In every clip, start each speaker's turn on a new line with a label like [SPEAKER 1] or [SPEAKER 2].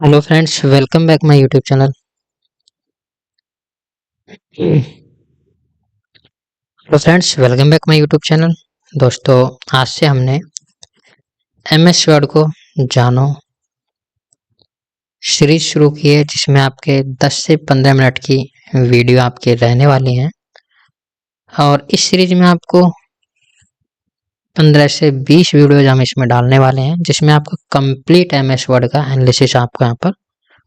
[SPEAKER 1] Hello friends, welcome back my YouTube channel. Hello friends, welcome back my YouTube channel. दोस्तों, आज से हमने MS word को जानो सीरीज शुरू की है, जिसमें आपके 10 से 15 मिनट की वीडियो आपके रहने वाली हैं। और इस सीरीज में आपको 15 से 20 वीडियोज हम इसमें डालने वाले हैं, जिसमें आपको कंप्लीट एमएस वर्ड का एनालिसिस आपको यहाँ पर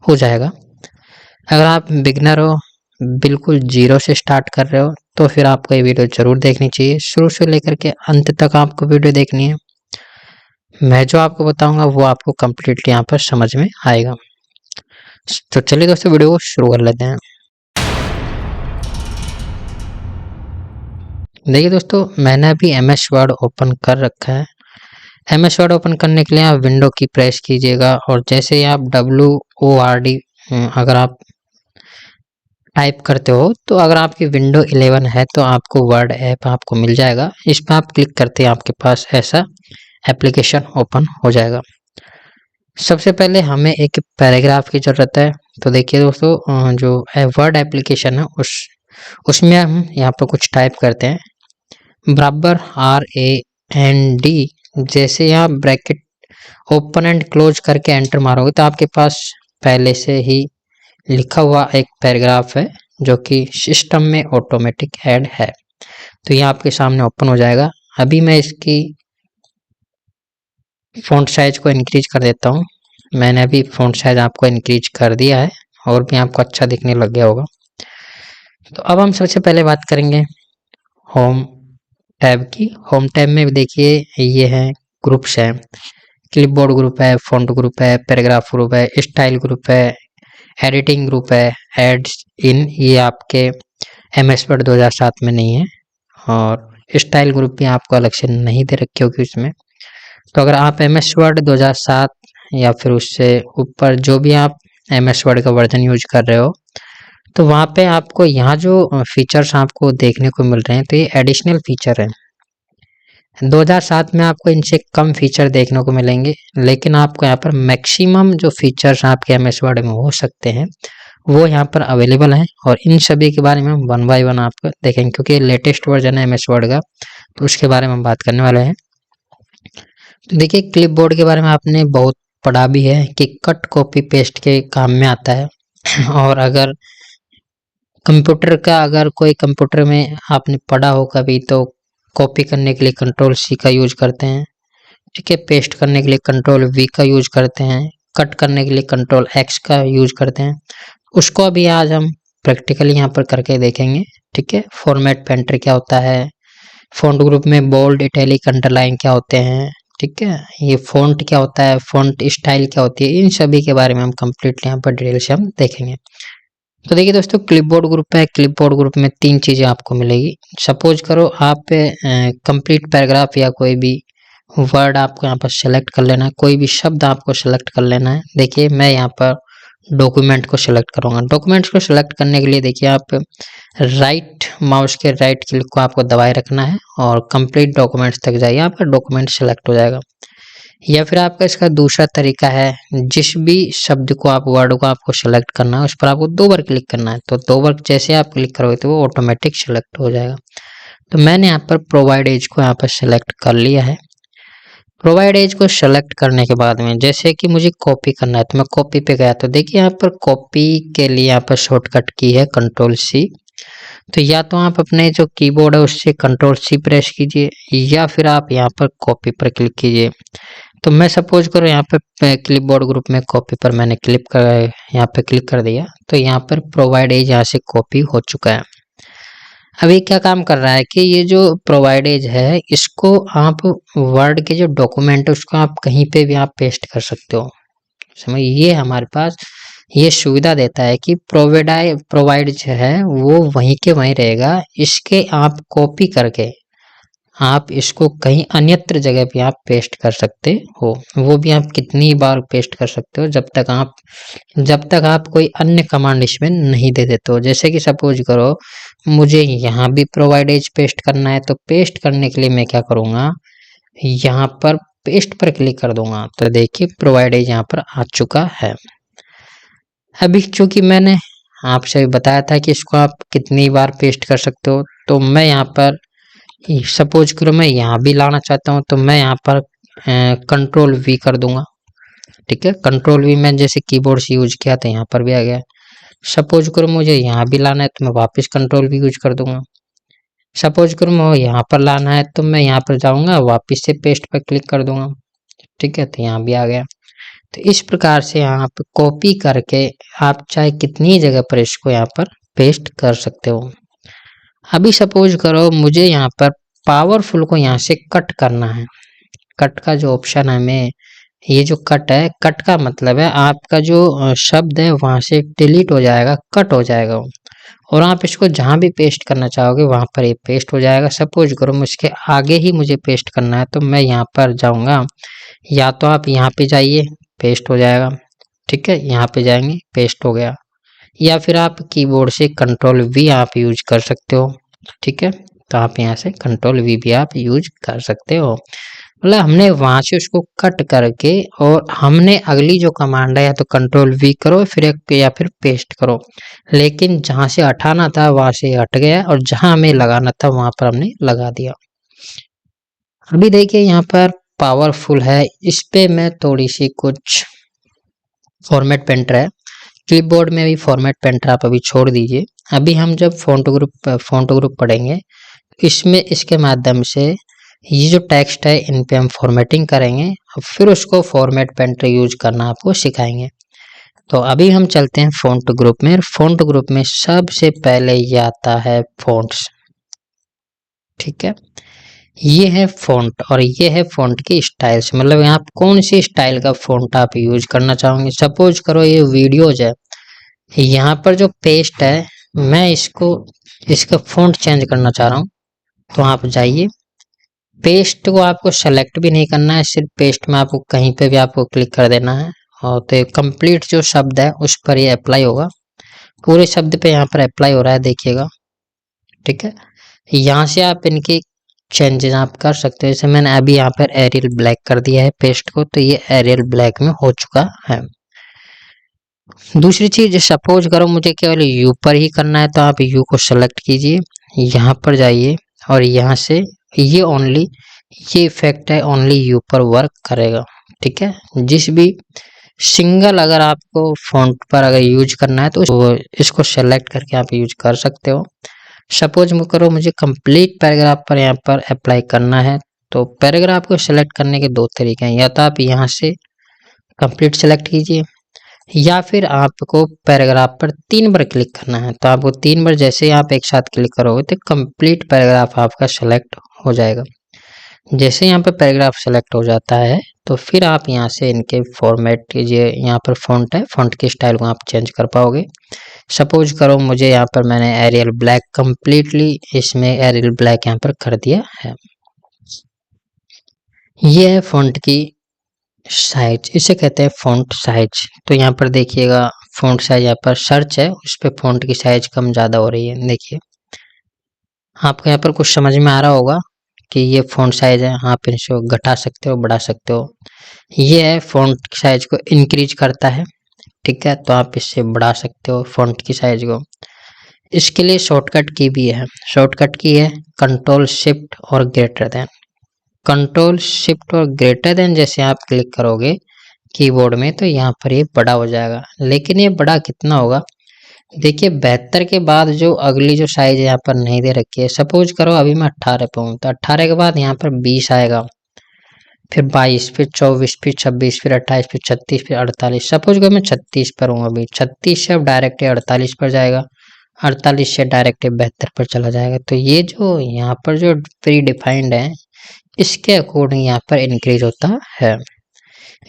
[SPEAKER 1] हो जाएगा। अगर आप बिगनर हो, बिल्कुल जीरो से स्टार्ट कर रहे हो, तो फिर आपको ये वीडियो ज़रूर देखनी चाहिए। शुरू से लेकर के अंत तक आपको वीडियो देखनी है। मैं जो आपको बताऊंगा वो आपको कंप्लीटली यहाँ पर समझ में आएगा। तो चलिए दोस्तों, वीडियो को शुरू कर लेते हैं। देखिए दोस्तों, मैंने अभी एमएस वर्ड ओपन कर रखा है। एमएस वर्ड ओपन करने के लिए आप विंडो की प्रेस कीजिएगा, और जैसे ही आप WORD अगर आप टाइप करते हो, तो अगर आपकी विंडो 11 है तो आपको वर्ड ऐप आपको मिल जाएगा। इस पर आप क्लिक करते हैं, आपके पास ऐसा एप्लीकेशन ओपन हो जाएगा। सबसे पहले हमें एक पैराग्राफ की ज़रूरत है। तो देखिए दोस्तों, जो वर्ड एप्लीकेशन है उसमें हम यहाँ पर कुछ टाइप करते हैं, बराबर RAND। जैसे यहाँ ब्रैकेट ओपन एंड क्लोज करके एंटर मारोगे तो आपके पास पहले से ही लिखा हुआ एक पैराग्राफ है, जो कि सिस्टम में ऑटोमेटिक ऐड है। तो ये आपके सामने ओपन हो जाएगा। अभी मैं इसकी फ़ॉन्ट साइज को इंक्रीज कर देता हूँ। मैंने अभी फ़ॉन्ट साइज आपको इंक्रीज कर दिया है, और भी आपको अच्छा दिखने लग गया होगा। तो अब हम सबसे पहले बात करेंगे होम टैब की। होम टैब में भी देखिए, ये है ग्रुप्स हैं, क्लिपबोर्ड ग्रुप है, फ़ॉन्ट ग्रुप है, पैराग्राफ ग्रुप है, स्टाइल ग्रुप है, एडिटिंग ग्रुप है, एड्स इन। ये आपके एमएस वर्ड 2007 में नहीं है, और स्टाइल ग्रुप भी आपको अलग से नहीं दे रखे होगी उसमें। तो अगर आप एमएस वर्ड 2007 या फिर उससे ऊपर जो भी आप एमएस वर्ड का वर्जन यूज कर रहे हो, तो वहाँ पे आपको यहाँ जो फीचर्स आपको देखने को मिल रहे हैं, तो ये एडिशनल फीचर है। 2007 में आपको इनसे कम फीचर देखने को मिलेंगे, लेकिन आपको यहाँ पर मैक्सिमम जो फीचर्स आपके एमएस वर्ड में हो सकते हैं वो यहाँ पर अवेलेबल हैं। और इन सभी के बारे में हम वन बाय वन आपको देखेंगे, क्योंकि लेटेस्ट वर्जन है एमएस वर्ड का, तो उसके बारे में हम बात करने वाले हैं। तो देखिए, क्लिपबोर्ड के बारे में आपने बहुत पढ़ा भी है कि कट कॉपी पेस्ट के काम में आता है। और अगर कोई कंप्यूटर में आपने पढ़ा हो कभी, तो कॉपी करने के लिए कंट्रोल C का यूज करते हैं, ठीक है। पेस्ट करने के लिए कंट्रोल V का यूज करते हैं, कट करने के लिए कंट्रोल X का यूज करते हैं। उसको अभी आज हम प्रैक्टिकली यहाँ पर करके देखेंगे, ठीक है। फॉर्मेट पेंटर क्या होता है, फ़ॉन्ट ग्रुप में बोल्ड, इटैलिक, अंडरलाइन क्या होते हैं, ठीक है। ये फ़ॉन्ट क्या होता है, फ़ॉन्ट स्टाइल क्या होती है, इन सभी के बारे में हम कंप्लीटली यहाँ पर डिटेल से हम देखेंगे। तो देखिए दोस्तों, क्लिपबोर्ड ग्रुप है। क्लिपबोर्ड ग्रुप में 3 चीज़ें आपको मिलेगी। सपोज करो आप कंप्लीट पैराग्राफ या कोई भी वर्ड आपको यहाँ पर सेलेक्ट कर लेना है, कोई भी शब्द आपको सेलेक्ट कर लेना है। देखिए, मैं यहाँ पर डॉक्यूमेंट को सेलेक्ट करूँगा। डॉक्यूमेंट्स को सेलेक्ट करने के लिए देखिए, आप राइट माउस के राइट क्लिक को आपको दबाए रखना है, और कंप्लीट डॉक्यूमेंट्स तक जाइए, आपका डॉक्यूमेंट सेलेक्ट हो जाएगा। या फिर आपका इसका दूसरा तरीका है, जिस भी शब्द को आप वर्ड को आपको सेलेक्ट करना है, उस पर आपको 2 बार क्लिक करना है। तो 2 बार जैसे आप क्लिक करोगे तो वो ऑटोमेटिक सेलेक्ट हो जाएगा। तो मैंने यहाँ पर प्रोवाइड एज को यहाँ पर सेलेक्ट कर लिया है। प्रोवाइड एज को सेलेक्ट करने के बाद में जैसे कि मुझे कॉपी करना है, तो मैं कॉपी पे गया। तो देखिए, यहाँ पर कॉपी के लिए यहाँ पर शॉर्टकट की है कंट्रोल C। तो या तो आप अपने जो कीबोर्ड है उससे कंट्रोल C प्रेस कीजिए, या फिर आप यहाँ पर कॉपी पर क्लिक कीजिए। तो मैं सपोज करो यहाँ पे क्लिपबोर्ड ग्रुप में कॉपी पर मैंने यहाँ पे क्लिक कर दिया, तो यहाँ पर प्रोवाइड एज यहाँ से कॉपी हो चुका है। अब ये क्या काम कर रहा है कि ये जो प्रोवाइड एज है, इसको आप वर्ड के जो डॉक्यूमेंट है उसको आप कहीं पे भी आप पेस्ट कर सकते हो। समझ, ये हमारे पास ये सुविधा देता है कि प्रोवाइड जो है वो वहीं के वहीं रहेगा। इसके आप कॉपी करके आप इसको कहीं अन्यत्र जगह पे आप पेस्ट कर सकते हो। वो भी आप कितनी बार पेस्ट कर सकते हो, जब तक आप कोई अन्य कमांड इसमें नहीं दे देते हो। जैसे कि सपोज करो मुझे यहाँ भी प्रोवाइड एज पेस्ट करना है, तो पेस्ट करने के लिए मैं क्या करूँगा, यहाँ पर पेस्ट पर क्लिक कर दूंगा। तो देखिए, प्रोवाइड एज यहाँ पर आ चुका है। अभी चूंकि मैंने आपसे बताया था कि इसको आप कितनी बार पेस्ट कर सकते हो, तो मैं यहाँ पर सपोज करो मैं यहाँ भी लाना चाहता हूँ, तो मैं यहाँ पर कंट्रोल वी कर दूंगा। ठीक है, कंट्रोल वी मैंने जैसे कीबोर्ड से यूज किया था, यहाँ पर भी आ गया। सपोज करो मुझे यहाँ भी लाना है तो मैं वापस कंट्रोल वी यूज कर दूंगा। सपोज करो मैं यहाँ पर लाना है तो मैं यहाँ पर जाऊंगा, वापस से पेस्ट पर क्लिक कर दूंगा। ठीक है, तो यहाँ भी आ गया। तो इस प्रकार से यहाँ पर कॉपी करके आप चाहे कितनी जगह पर इसको यहाँ पर पेस्ट कर सकते हो। अभी सपोज करो मुझे यहाँ पर पावरफुल को यहाँ से कट करना है। कट का जो ऑप्शन है, मैं ये जो कट है, कट का मतलब है आपका जो शब्द है वहां से डिलीट हो जाएगा, कट हो जाएगा वो, और आप इसको जहां भी पेस्ट करना चाहोगे वहां पर ये पेस्ट हो जाएगा। सपोज करो मुझके आगे ही मुझे पेस्ट करना है तो मैं यहाँ पर जाऊंगा, या तो आप यहाँ पे जाइए, पेस्ट हो जाएगा। ठीक है, यहाँ पे जाएंगे, पेस्ट हो गया। या फिर आप कीबोर्ड से कंट्रोल वी आप यूज कर सकते हो। ठीक है, तो आप यहाँ से कंट्रोल वी भी आप यूज कर सकते हो। मतलब हमने वहां से उसको कट करके, और हमने अगली जो कमांड है या तो कंट्रोल वी करो फिर या फिर पेस्ट करो, लेकिन जहां से हटाना था वहां से हट गया, और जहां हमें लगाना था वहां पर हमने लगा दिया। अभी देखिए यहाँ पर पावरफुल है, इस पे मैं थोड़ी सी कुछ फॉर्मेट पेंटर है, क्लिपबोर्ड में भी फॉर्मेट पेंटर आप अभी छोड़ दीजिए। अभी हम जब फॉन्ट ग्रुप पढ़ेंगे, इसमें इसके माध्यम से ये जो टेक्स्ट है इन पे हम फॉर्मेटिंग करेंगे, और फिर उसको फॉर्मेट पेंटर यूज करना आपको सिखाएंगे। तो अभी हम चलते हैं फॉन्ट ग्रुप में। फॉन्ट ग्रुप में सबसे पहले ये आता है फॉन्ट्स। ठीक है, ये है फॉन्ट और ये है फॉन्ट की स्टाइल्स, मतलब आप कौन सी स्टाइल का फॉन्ट आप यूज करना चाहोगे। सपोज करो ये वीडियोज है, यहाँ पर जो पेस्ट है मैं इसका फॉन्ट चेंज करना चाह रहा हूँ, तो आप जाइए, पेस्ट को आपको सेलेक्ट भी नहीं करना है, सिर्फ पेस्ट में आपको कहीं पे भी आपको क्लिक कर देना है, और तो कंप्लीट जो शब्द है उस पर ये अप्लाई होगा, पूरे शब्द पे यहाँ पर अप्लाई हो रहा है, देखिएगा। ठीक है, यहाँ से आप इनकी चेंजेस आप कर सकते हो। जैसे मैंने अभी यहाँ पर एरियल ब्लैक कर दिया है पेस्ट को, तो ये एरियल ब्लैक में हो चुका है। दूसरी चीज, सपोज करो मुझे केवल यू पर ही करना है, तो आप यू को सेलेक्ट कीजिए, यहाँ पर जाइए, और यहाँ से ये इफेक्ट है ओनली यू पर वर्क करेगा। ठीक है, जिस भी सिंगल अगर आपको फॉन्ट पर अगर यूज करना है तो इसको सेलेक्ट करके आप यूज कर सकते हो। सपोज करो मुझे कंप्लीट पैराग्राफ पर यहाँ पर अप्लाई करना है, तो पैराग्राफ को सेलेक्ट करने के दो तरीके हैं, या तो आप यहाँ से कंप्लीट सेलेक्ट कीजिए, या फिर आपको पैराग्राफ पर 3 बार क्लिक करना है, तो आपको 3 बार जैसे ही आप एक साथ क्लिक करोगे तो कंप्लीट पैराग्राफ आपका सेलेक्ट हो जाएगा। जैसे यहाँ पर पैराग्राफ सेलेक्ट हो जाता है तो फिर आप यहाँ से इनके फॉर्मेट कीजिए, यहाँ पर फॉन्ट है, फॉन्ट की स्टाइल को आप चेंज कर पाओगे। सपोज करो मुझे यहाँ पर मैंने एरियल ब्लैक कंप्लीटली इसमें एरियल ब्लैक यहाँ पर कर दिया है। ये है फॉन्ट की साइज, इसे कहते हैं फॉन्ट साइज। तो यहाँ पर देखिएगा फॉन्ट साइज, यहाँ पर सर्च है उस पर फॉन्ट की साइज कम ज़्यादा हो रही है। देखिए आपको यहाँ पर कुछ समझ में आ रहा होगा कि ये फॉन्ट साइज है, आप इसको घटा सकते हो, बढ़ा सकते हो। ये है फॉन्ट की साइज को इंक्रीज करता है। ठीक है, तो आप इससे बढ़ा सकते हो फॉन्ट की साइज को। इसके लिए शॉर्टकट की भी है, शॉर्टकट की है कंट्रोल शिफ्ट और ग्रेटर देन। कंट्रोल शिफ्ट और ग्रेटर देन जैसे आप क्लिक करोगे कीबोर्ड में तो यहाँ पर ये बड़ा हो जाएगा, लेकिन ये बड़ा कितना होगा, देखिए 72 के बाद जो अगली जो साइज यहाँ पर नहीं दे रखी है। सपोज करो अभी मैं 18 पे हूँ, तो 18 के बाद यहाँ पर 20 आएगा, फिर 22, फिर 24, फिर 26, फिर 28, फिर 36, फिर 48। सपोज करो मैं 36 पर हूँ, अभी 36 से अब डायरेक्ट 48 पर जाएगा, 48 से डायरेक्ट 72 पर चला जाएगा। तो ये जो यहाँ पर जो प्री डिफाइंड है इसके अकॉर्डिंग यहाँ पर इंक्रीज होता है।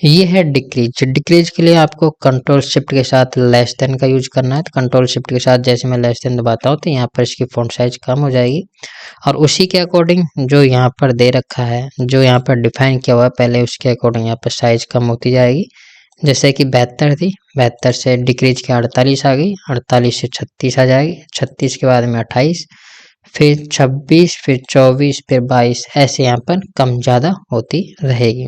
[SPEAKER 1] ये है डिक्रीज। डिक्रीज के लिए आपको कंट्रोल शिफ्ट के साथ लेस देन का यूज करना है, तो कंट्रोल शिफ्ट के साथ जैसे मैं लेस देन दबाता हूँ तो यहाँ पर इसकी फॉन्ट साइज कम हो जाएगी, और उसी के अकॉर्डिंग जो यहाँ पर दे रखा है, जो यहाँ पर डिफाइन किया हुआ है पहले, उसके अकॉर्डिंग यहाँ पर साइज कम होती जाएगी। जैसे कि 72 थी, 72 से डिक्रीज के 48 आ गई, 48 से 36 आ जाएगी, 36 के बाद में 28, फिर 26, फिर 24, फिर 22, ऐसे यहाँ पर कम ज़्यादा होती रहेगी।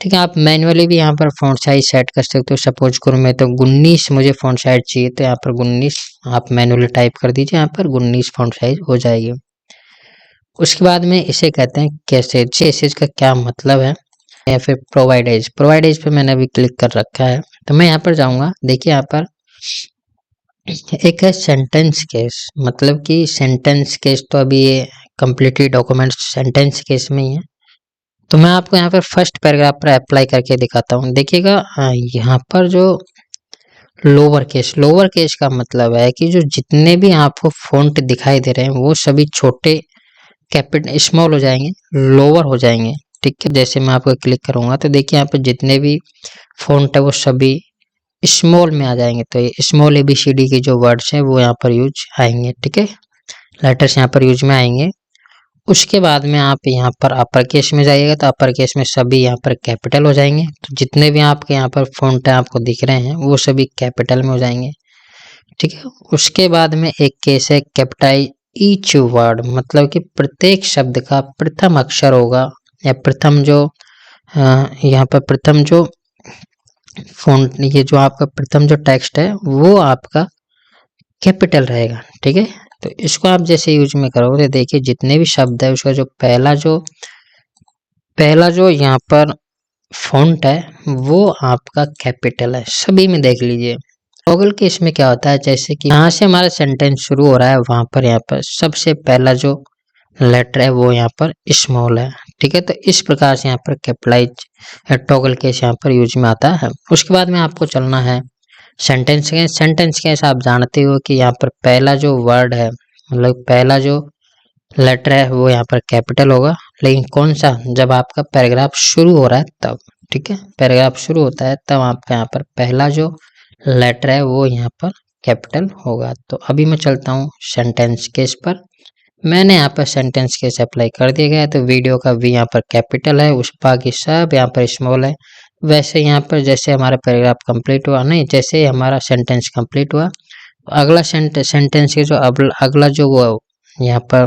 [SPEAKER 1] ठीक है, आप मैन्युअली भी यहाँ पर फ़ॉन्ट साइज सेट कर सकते हो। सपोज करूँ मैं तो 19 मुझे फ़ॉन्ट साइज चाहिए, तो यहाँ पर 19 आप मैन्युअली टाइप कर दीजिए, यहाँ पर 19 फ़ॉन्ट साइज हो जाएगी। उसके बाद में इसे कहते हैं कैसेज। कैसेज का क्या मतलब है, या फिर प्रोवाइड एज। प्रोवाइड एज पे मैंने अभी क्लिक कर रखा है, तो मैं यहाँ पर जाऊँगा। देखिए यहाँ पर एक है सेंटेंस केस, मतलब कि सेंटेंस केस तो अभी ये कंप्लीटली डॉक्यूमेंट सेंटेंस केस में ही है। तो मैं आपको यहाँ पर फर्स्ट पैराग्राफ पर अप्लाई करके दिखाता हूँ। देखिएगा यहाँ पर जो लोअर केस का मतलब है कि जो जितने भी आपको फ़ॉन्ट दिखाई दे रहे हैं वो सभी छोटे कैपिटल स्मॉल हो जाएंगे, लोअर हो जाएंगे। ठीक है, जैसे मैं आपको क्लिक करूंगा तो देखिए यहाँ पर जितने भी फ़ॉन्ट है वो सभी स्मॉल में आ जाएंगे। तो ये स्मॉल ABCD के जो वर्ड्स हैं वो यहाँ पर यूज आएंगे। ठीक है, लेटर्स यहाँ पर यूज में आएंगे। उसके बाद में आप यहाँ पर अपर केस में जाइएगा तो अपर केस में सभी यहाँ पर कैपिटल हो जाएंगे। तो जितने भी आपके यहाँ पर फ़ॉन्ट है आपको दिख रहे हैं वो सभी कैपिटल में हो जाएंगे। ठीक है, उसके बाद में एक केस है कैपिटाइज ईच वर्ड, मतलब कि प्रत्येक शब्द का प्रथम अक्षर होगा, या प्रथम जो यहाँ पर प्रथम जो फ़ॉन्ट, ये जो आपका प्रथम जो टेक्स्ट है वो आपका कैपिटल रहेगा। ठीक है, तो इसको आप जैसे यूज में करोगे तो देखिए जितने भी शब्द है उसका जो पहला जो यहाँ पर फ़ॉन्ट है वो आपका कैपिटल है, सभी में देख लीजिए। टॉगल के इसमें क्या होता है, जैसे कि यहाँ से हमारा सेंटेंस शुरू हो रहा है वहां पर यहाँ पर सबसे पहला जो लेटर है वो यहाँ पर स्मॉल है। ठीक है, तो इस प्रकार से यहाँ पर कैपिटलाइज टॉगल केस यहाँ पर यूज में आता है। उसके बाद में आपको चलना है सेंटेंस केस। सेंटेंस केस आप जानते हो कि यहाँ पर पहला जो वर्ड है, मतलब पहला जो लेटर है वो यहाँ पर कैपिटल होगा, लेकिन कौन सा, जब आपका पैराग्राफ शुरू हो रहा है तब। ठीक है, पैराग्राफ शुरू होता है तब आपका यहाँ पर पहला जो लेटर है वो यहाँ पर कैपिटल होगा। तो अभी मैं चलता हूँ सेंटेंस केस पर। मैंने यहाँ पर सेंटेंस केस अप्लाई कर दिया गया है, तो वीडियो का वी यहाँ पर कैपिटल है, उस बाकी सब यहाँ पर स्मॉल है। वैसे यहाँ पर जैसे हमारा पैराग्राफ कंप्लीट हुआ, नहीं जैसे हमारा सेंटेंस कंप्लीट हुआ, अगला सेंटेंस के जो अगला जो वो यहाँ पर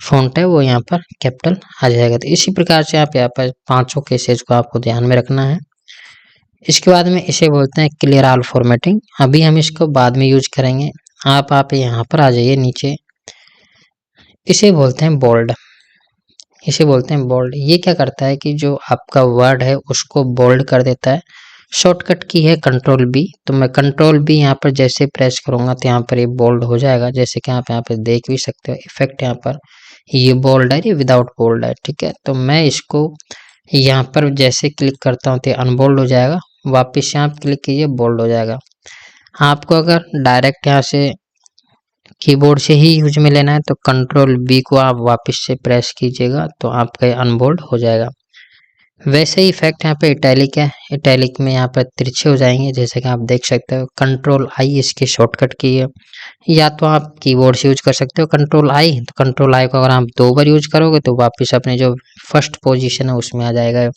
[SPEAKER 1] फ़ॉन्ट है वो यहाँ पर कैपिटल आ जाएगा। तो इसी प्रकार से आप यहाँ पर पांचों केसेज को आपको ध्यान में रखना है। इसके बाद में इसे बोलते हैं क्लियर ऑल फॉर्मेटिंग। अभी हम इसको बाद में यूज करेंगे। आप यहाँ पर आ जाइए नीचे, इसे बोलते हैं बोल्ड। इसे बोलते हैं बोल्ड। ये क्या करता है कि जो आपका वर्ड है उसको बोल्ड कर देता है। शॉर्टकट की है कंट्रोल बी, तो मैं कंट्रोल बी यहाँ पर जैसे प्रेस करूंगा तो यहाँ पर ये बोल्ड हो जाएगा। जैसे कि आप यहाँ पर देख भी सकते हो इफेक्ट, यहाँ पर ये बोल्ड है, ये विदाउट बोल्ड है। ठीक है, तो मैं इसको यहाँ पर जैसे क्लिक करता हूँ तो अनबोल्ड हो जाएगा, वापिस यहाँ क्लिक कीजिए बोल्ड हो जाएगा। आपको अगर डायरेक्ट यहाँ से कीबोर्ड से ही यूज में लेना है तो कंट्रोल बी को आप वापस से प्रेस कीजिएगा तो आपका अनबोल्ड हो जाएगा। वैसे ही इफेक्ट यहाँ पे इटैलिक है, इटैलिक में यहाँ पर तिरछे हो जाएंगे जैसे कि आप देख सकते हो। कंट्रोल आई इसकी शॉर्टकट की है, या तो आप कीबोर्ड से यूज कर सकते हो कंट्रोल आई। तो कंट्रोल आई को अगर आप 2 बार यूज करोगे तो वापस अपने जो फर्स्ट पोजीशन है उसमें आ जाएगा।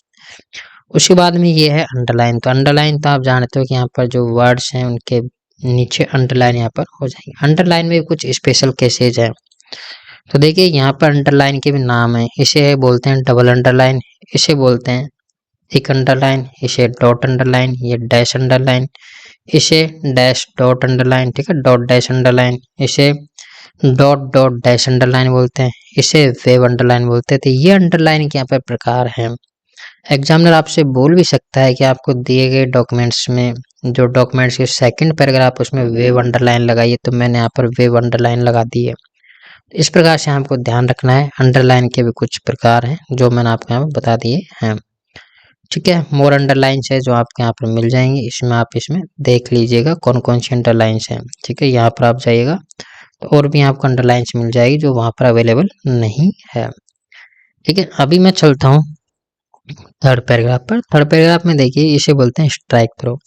[SPEAKER 1] उसके बाद में ये है अंडरलाइन। तो अंडरलाइन तो आप जानते हो कि यहाँ पर जो वर्ड्स हैं उनके नीचे अंडरलाइन यहाँ पर हो जाएंगे। अंडरलाइन में भी कुछ स्पेशल केसेज हैं। तो देखिए यहाँ पर अंडरलाइन के भी नाम है। इसे बोलते हैं डबल अंडरलाइन, इसे बोलते हैं एक अंडरलाइन, इसे डॉट अंडरलाइन, ये डैश अंडरलाइन, इसे डैश डॉट अंडरलाइन। ठीक है, डॉट डैश अंडरलाइन, इसे डॉट डॉट डैश अंडरलाइन बोलते हैं, इसे वेव अंडरलाइन बोलते हैं। तो ये अंडरलाइन के यहाँ पर प्रकार हैं। एग्जामिनर आपसे बोल भी सकता है कि आपको दिए गए डॉक्यूमेंट्स में, जो डॉक्यूमेंट्स के सेकंड पैराग्राफ उसमें वेव अंडरलाइन लगाइए, तो मैंने यहाँ पर वेव अंडरलाइन लगा दी है। इस प्रकार से आपको ध्यान रखना है। अंडरलाइन के भी कुछ प्रकार हैं जो मैंने आपको यहाँ पर बता दिए हैं। ठीक है, मोर अंडरलाइंस है जो आपके यहाँ पर मिल जाएंगे, इसमें आप इसमें देख लीजिएगा कौन कौन सी अंडरलाइंस हैं। ठीक है, यहाँ पर आप जाइएगा तो और भी आपको अंडरलाइंस मिल जाएगी जो वहाँ पर अवेलेबल नहीं है। ठीक है, अभी मैं चलता हूँ थर्ड पैराग्राफ पर। थर्ड पैराग्राफ में देखिए इसे बोलते हैं स्ट्राइक थ्रो।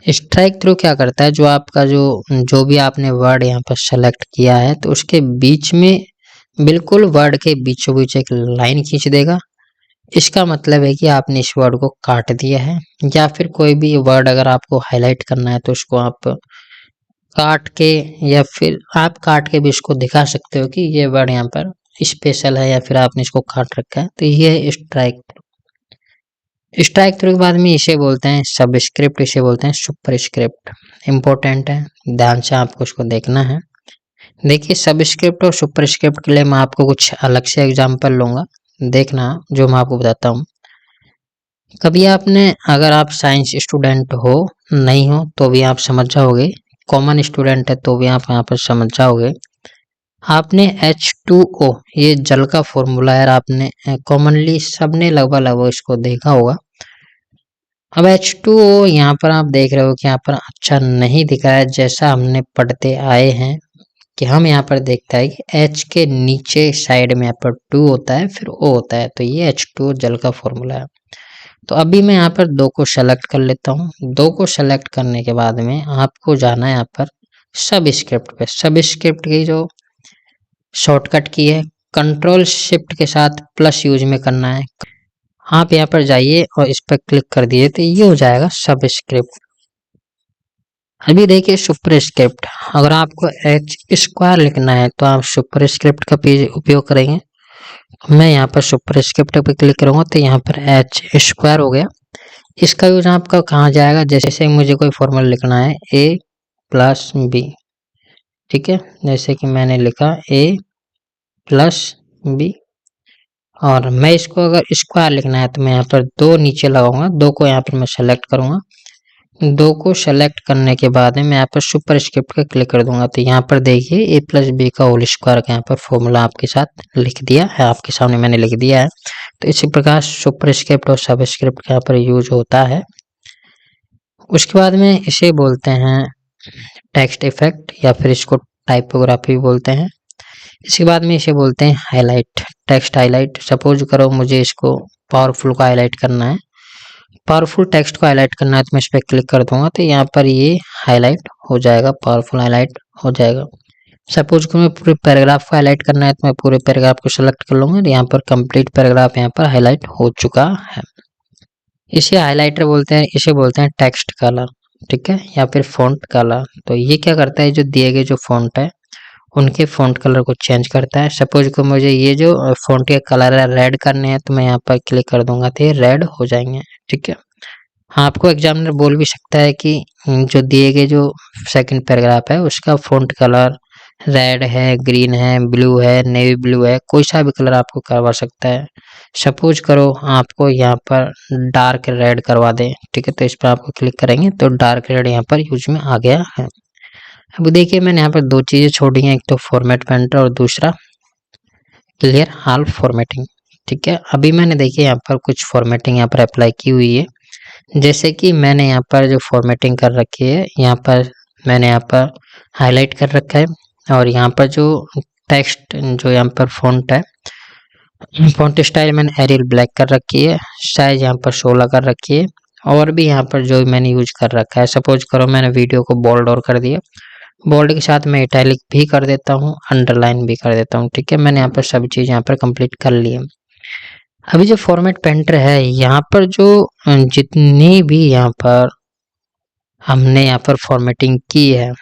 [SPEAKER 1] स्ट्राइक थ्रो क्या करता है, जो आपका जो भी आपने वर्ड यहाँ पर सेलेक्ट किया है तो उसके बीच में, बिल्कुल वर्ड के बीचों बीच एक लाइन खींच देगा। इसका मतलब है कि आपने इस वर्ड को काट दिया है, या फिर कोई भी वर्ड अगर आपको हाईलाइट करना है तो उसको आप काट के, या फिर आप काट के भी इसको दिखा सकते हो कि ये वर्ड यहाँ पर स्पेशल है, या फिर आपने इसको काट रखा है। तो ये है स्ट्राइक। स्ट्राइक थ्रू के बाद में इसे बोलते हैं सबस्क्रिप्ट, इसे बोलते हैं सुपरस्क्रिप्ट। इम्पोर्टेंट है, ध्यान से आपको उसको देखना है। देखिए सबस्क्रिप्ट और सुपरस्क्रिप्ट के लिए मैं आपको कुछ अलग से एग्जांपल लूंगा, देखना जो मैं आपको बताता हूँ। कभी आपने, अगर आप साइंस स्टूडेंट हो, नहीं हो तो भी आप समझ जाओगे, कॉमन स्टूडेंट है तो भी आप यहाँ पर समझ जाओगे। आपने H2O, ये जल का फॉर्मूला है, आपने कॉमनली सबने लगभग लगभग इसको देखा होगा। अब H2O यहाँ पर आप देख रहे हो कि यहाँ पर अच्छा नहीं दिख रहा है, जैसा हमने पढ़ते आए हैं कि हम यहाँ पर देखते हैं कि H के नीचे साइड में यहाँ पर 2 होता है, फिर O होता है, तो ये H2O जल का फॉर्मूला है। तो अभी मैं यहाँ पर 2 को सेलेक्ट कर लेता हूँ। 2 को सेलेक्ट करने के बाद में आपको जाना है यहाँ पर सब स्क्रिप्ट पे। सब स्क्रिप्ट की जो शॉर्टकट की है, कंट्रोल शिफ्ट के साथ प्लस यूज में करना है। आप यहाँ पर जाइए और इस पर क्लिक कर दिए तो ये हो जाएगा सब स्क्रिप्ट। अभी देखिए सुपर स्क्रिप्ट, अगर आपको एच स्क्वायर लिखना है तो आप सुपर स्क्रिप्ट का उपयोग करेंगे। मैं यहाँ पर सुपर स्क्रिप्ट पे क्लिक करूंगा तो यहाँ पर एच स्क्वायर हो गया। इसका यूज आपका कहाँ जाएगा, जैसे मुझे कोई फॉर्मूला लिखना है a प्लस बी, ठीक है, जैसे कि मैंने लिखा a प्लस बी, और मैं इसको अगर स्क्वायर लिखना है तो मैं यहाँ पर 2 नीचे लगाऊंगा, 2 को यहाँ पर मैं सेलेक्ट करूंगा। 2 को सेलेक्ट करने के बाद में मैं यहाँ पर सुपर स्क्रिप्ट का क्लिक कर दूंगा तो यहाँ पर देखिए a प्लस बी का होल स्क्वायर का यहाँ पर फॉर्मूला आपके साथ लिख दिया है, आपके सामने मैंने लिख दिया है। तो इसी प्रकार सुपर स्क्रिप्ट और सब स्क्रिप्ट यहाँ पर यूज होता है। उसके बाद में इसे बोलते हैं टेक्स्ट इफेक्ट, या फिर इसको टाइपोग्राफी बोलते हैं। इसके बाद में इसे बोलते हैं हाईलाइट, टेक्स्ट हाईलाइट। सपोज करो मुझे इसको पावरफुल को हाईलाइट करना है, पावरफुल टेक्स्ट को हाईलाइट करना है तो मैं इस पर क्लिक कर दूंगा तो यहाँ पर ये हाईलाइट हो जाएगा, पावरफुल हाईलाइट हो जाएगा। सपोज को मैं पूरे पैराग्राफ को हाईलाइट करना है तो मैं पूरे पैराग्राफ को सेलेक्ट कर लूंगा, यहाँ पर कंप्लीट पैराग्राफ यहाँ पर हाईलाइट हो चुका है। इसे हाईलाइटर बोलते हैं, इसे बोलते हैं टेक्स्ट कलर, ठीक है, या फिर फॉन्ट कलर। तो ये क्या करता है, जो दिए गए जो फॉन्ट है उनके फॉन्ट कलर को चेंज करता है। सपोज को मुझे ये जो फॉन्ट के कलर है रेड करने हैं तो मैं यहाँ पर क्लिक कर दूंगा तो ये रेड हो जाएंगे, ठीक है। हाँ, आपको एग्जामिनर बोल भी सकता है कि जो दिए गए जो सेकंड पैराग्राफ है उसका फॉन्ट कलर रेड है, ग्रीन है, ब्लू है, नेवी ब्लू है, कोई सा भी कलर आपको करवा सकता है। सपोज करो आपको यहाँ पर डार्क रेड करवा दे, ठीक है, तो इस पर आपको क्लिक करेंगे तो डार्क रेड यहाँ पर यूज में आ गया है। अब देखिए मैंने यहाँ पर 2 चीजें छोड़ी हैं, एक तो फॉर्मेट पेंटर और दूसरा क्लियर ऑल फॉर्मेटिंग, ठीक है। अभी मैंने देखिए यहाँ पर कुछ फॉर्मेटिंग यहाँ पर अप्लाई की हुई है, जैसे कि मैंने यहाँ पर जो फॉर्मेटिंग कर रखी है, यहाँ पर मैंने यहाँ पर हाईलाइट कर रखा है, और यहाँ पर जो टेक्स्ट जो यहाँ पर फॉन्ट है, फॉन्ट स्टाइल मैंने एरियल ब्लैक कर रखी है, साइज यहाँ पर 16 कर रखी है, और भी यहाँ पर जो मैंने यूज कर रखा है। सपोज करो मैंने वीडियो को बोल्ड और कर दिया, बोल्ड के साथ मैं इटैलिक भी कर देता हूँ, अंडरलाइन भी कर देता हूँ, ठीक है। मैंने यहाँ पर सब चीज़ यहाँ पर कंप्लीट कर ली है। अभी जो फॉर्मेट पेंटर है यहाँ पर जो जितनी भी यहाँ पर हमने यहाँ पर फॉर्मेटिंग की है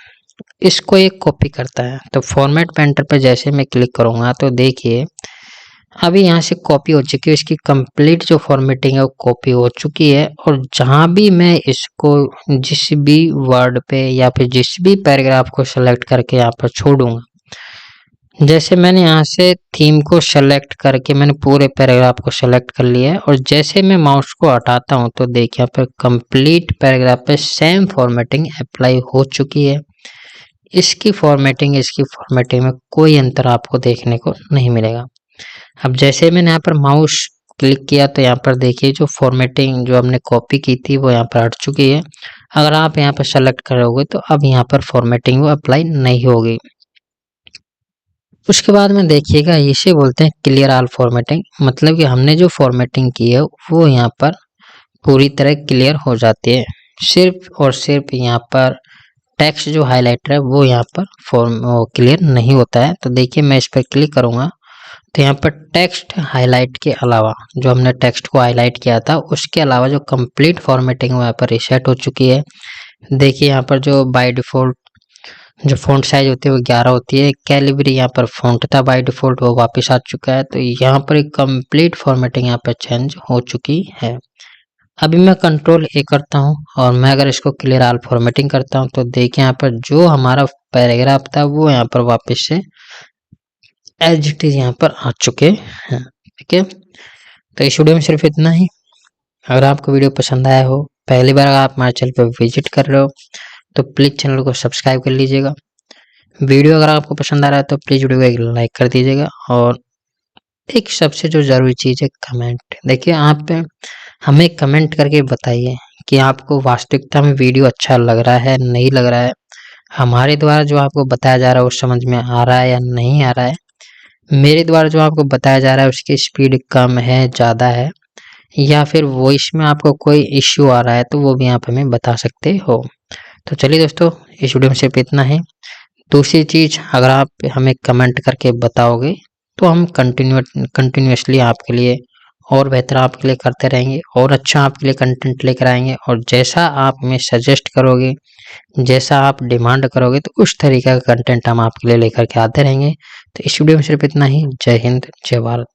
[SPEAKER 1] इसको एक कॉपी करता है। तो फॉर्मेट पेंटर पर जैसे मैं क्लिक करूँगा तो देखिए अभी यहाँ से कॉपी हो चुकी है, इसकी कंप्लीट जो फॉर्मेटिंग है वो कॉपी हो चुकी है। और जहाँ भी मैं इसको जिस भी वर्ड पे या फिर जिस भी पैराग्राफ को सेलेक्ट करके यहाँ पर छोड़ूंगा, जैसे मैंने यहाँ से थीम को सेलेक्ट करके मैंने पूरे पैराग्राफ को सेलेक्ट कर लिया है, और जैसे मैं माउस को हटाता हूँ तो देखिए यहाँ पर कंप्लीट पैराग्राफ पे सेम फॉर्मेटिंग अप्लाई हो चुकी है। इसकी फॉर्मेटिंग में कोई अंतर आपको देखने को नहीं मिलेगा। अब जैसे मैंने यहाँ पर माउस क्लिक किया तो यहाँ पर देखिए जो फॉर्मेटिंग जो हमने कॉपी की थी वो यहाँ पर हट चुकी है। अगर आप यहाँ पर सेलेक्ट करोगे तो अब यहाँ पर फॉर्मेटिंग वो अप्लाई नहीं होगी। उसके बाद में देखिएगा इसे बोलते हैं क्लियर ऑल फॉर्मेटिंग, मतलब कि हमने जो फॉर्मेटिंग की है वो यहाँ पर पूरी तरह क्लियर हो जाती है। सिर्फ और सिर्फ यहाँ पर टेक्स्ट जो हाईलाइटर है वो यहाँ पर क्लियर नहीं होता है। तो देखिए मैं इस पर क्लिक करूँगा तो यहाँ पर टेक्स्ट हाईलाइट के अलावा जो हमने टेक्स्ट को हाईलाइट किया था उसके अलावा जो कंप्लीट फॉर्मेटिंग है यहाँ पर रिसेट हो चुकी है। देखिए यहाँ पर जो बाय डिफ़ॉल्ट जो फ़ॉन्ट साइज होती है वो 11 होती है, कैलिबरी यहाँ पर फ़ॉन्ट था बाय डिफ़ॉल्ट वो वापस आ चुका है। तो यहाँ पर एक कंप्लीट फॉर्मेटिंग यहाँ पर चेंज हो चुकी है। अभी मैं कंट्रोल ए करता हूँ और मैं अगर इसको क्लियर ऑल फॉर्मेटिंग करता हूँ तो देखिए यहाँ पर जो हमारा पैराग्राफ था वो यहाँ पर वापस से एज इट इज यहाँ पर आ चुके हैं। ठीक है, तो इस वीडियो में सिर्फ इतना ही। अगर आपको वीडियो पसंद आया हो, पहली बार अगर आप हमारे चैनल पर विजिट कर रहे हो तो प्लीज़ चैनल को सब्सक्राइब कर लीजिएगा। वीडियो अगर आपको पसंद आ रहा है तो प्लीज़ वीडियो को एक लाइक कर दीजिएगा और एक सबसे जो ज़रूरी चीज़ है कमेंट। देखिए आप हमें कमेंट करके बताइए कि आपको वास्तविकता में वीडियो अच्छा लग रहा है, नहीं लग रहा है। हमारे द्वारा जो आपको बताया जा रहा है वो समझ में आ रहा है या नहीं आ रहा है। मेरे द्वारा जो आपको बताया जा रहा है उसकी स्पीड कम है, ज़्यादा है, या फिर वॉइस में आपको कोई इश्यू आ रहा है तो वो भी आप हमें बता सकते हो। तो चलिए दोस्तों, इस वीडियो में सिर्फ इतना ही। दूसरी चीज़, अगर आप हमें कमेंट करके बताओगे तो हम कंटिन्यूअसली आपके लिए और बेहतर आपके लिए करते रहेंगे और अच्छा आपके लिए कंटेंट लेकर आएंगे। और जैसा आप हमें सजेस्ट करोगे, जैसा आप डिमांड करोगे तो उस तरीके का कंटेंट हम आपके लिए लेकर के आते रहेंगे। तो इस वीडियो में सिर्फ इतना ही। जय हिंद, जय भारत।